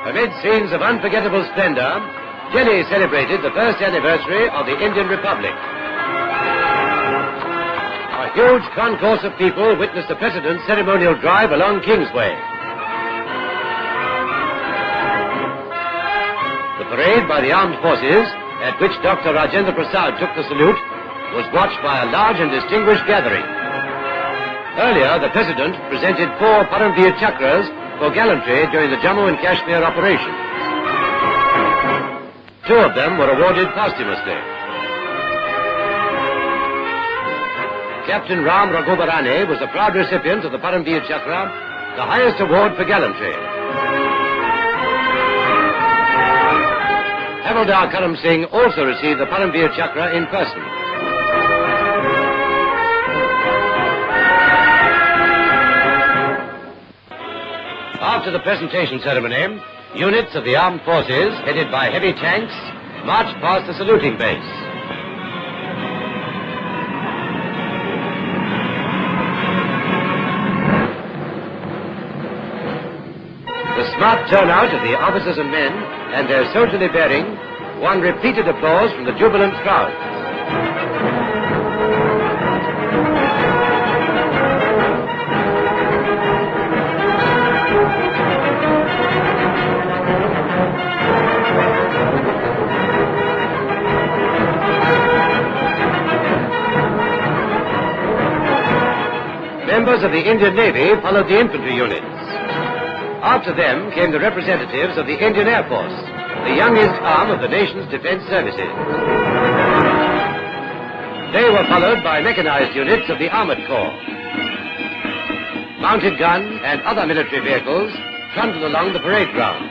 Amid scenes of unforgettable splendor, Delhi celebrated the first anniversary of the Indian Republic. A huge concourse of people witnessed the President's ceremonial drive along Kingsway. The parade by the armed forces, at which Dr. Rajendra Prasad took the salute, was watched by a large and distinguished gathering. Earlier, the President presented 4 Paramveer Chakras for gallantry during the Jammu and Kashmir operation. 2 of them were awarded posthumously. Captain Ram Raghubarane was the proud recipient of the Paramveer Chakra, the highest award for gallantry. Havildar Karam Singh also received the Paramveer Chakra in person. After the presentation ceremony, units of the armed forces, headed by heavy tanks, marched past the saluting base. The smart turnout of the officers and men and their soldierly bearing won repeated applause from the jubilant crowd. Members of the Indian Navy followed the infantry units. After them came the representatives of the Indian Air Force, the youngest arm of the nation's defense services. They were followed by mechanized units of the Armored Corps. Mounted guns and other military vehicles trundled along the parade ground.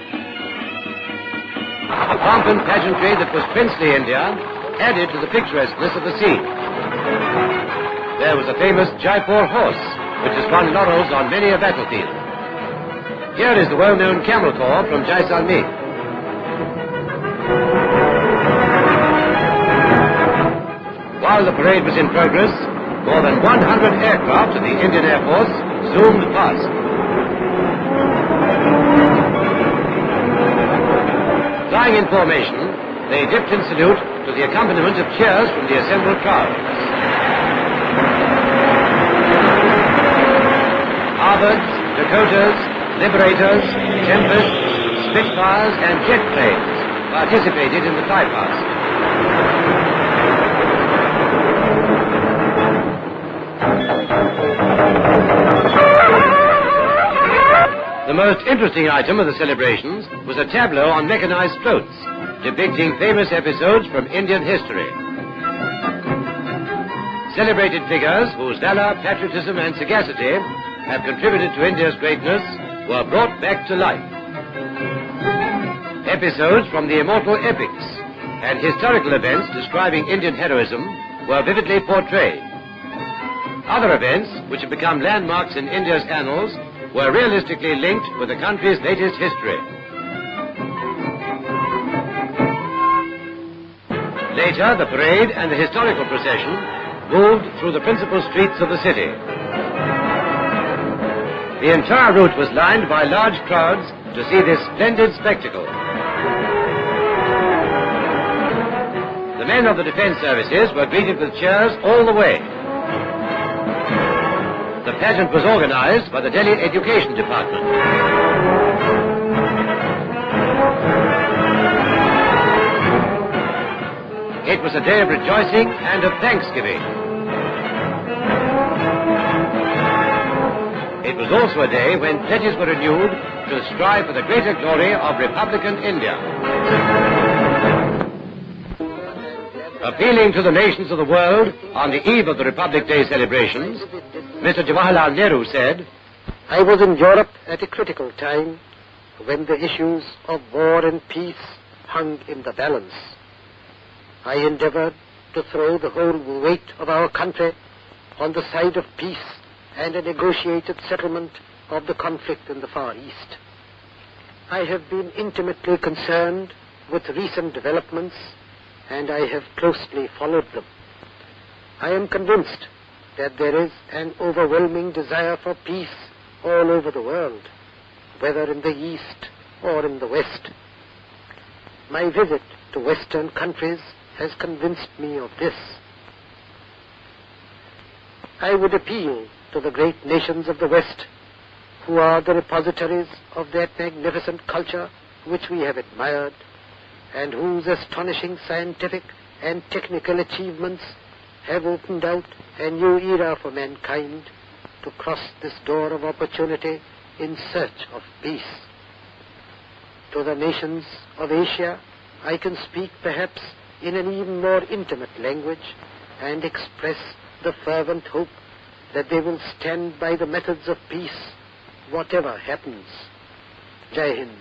The pomp and pageantry that was princely India added to the picturesqueness of the scene. There was a famous Jaipur horse, which has won laurels on many a battlefield. Here is the well-known camel corps from Jaisalmer. While the parade was in progress, more than 100 aircraft of the Indian Air Force zoomed past. Flying in formation, they dipped in salute to the accompaniment of cheers from the assembled crowds. Harvards, Dakotas, Liberators, Tempests, Spitfires and jet planes participated in the flypast. The most interesting item of the celebrations was a tableau on mechanized floats, depicting famous episodes from Indian history. Celebrated figures whose valor, patriotism and sagacity have contributed to India's greatness were brought back to life. Episodes from the immortal epics and historical events describing Indian heroism were vividly portrayed. Other events, which have become landmarks in India's annals, were realistically linked with the country's latest history. Later, the parade and the historical procession moved through the principal streets of the city. The entire route was lined by large crowds to see this splendid spectacle. The men of the defense services were greeted with cheers all the way. The pageant was organized by the Delhi Education Department. It was a day of rejoicing and of thanksgiving. It was also a day when pledges were renewed to strive for the greater glory of Republican India. Appealing to the nations of the world on the eve of the Republic Day celebrations, Mr. Jawaharlal Nehru said, "I was in Europe at a critical time when the issues of war and peace hung in the balance. I endeavored to throw the whole weight of our country on the side of peace and a negotiated settlement of the conflict in the Far East. I have been intimately concerned with recent developments and I have closely followed them. I am convinced that there is an overwhelming desire for peace all over the world, whether in the East or in the West. My visit to Western countries has convinced me of this. I would appeal to the great nations of the West, who are the repositories of that magnificent culture which we have admired, and whose astonishing scientific and technical achievements have opened out a new era for mankind, to cross this door of opportunity in search of peace. To the nations of Asia, I can speak perhaps in an even more intimate language and express the fervent hope that they will stand by the methods of peace, whatever happens. Jai Hind.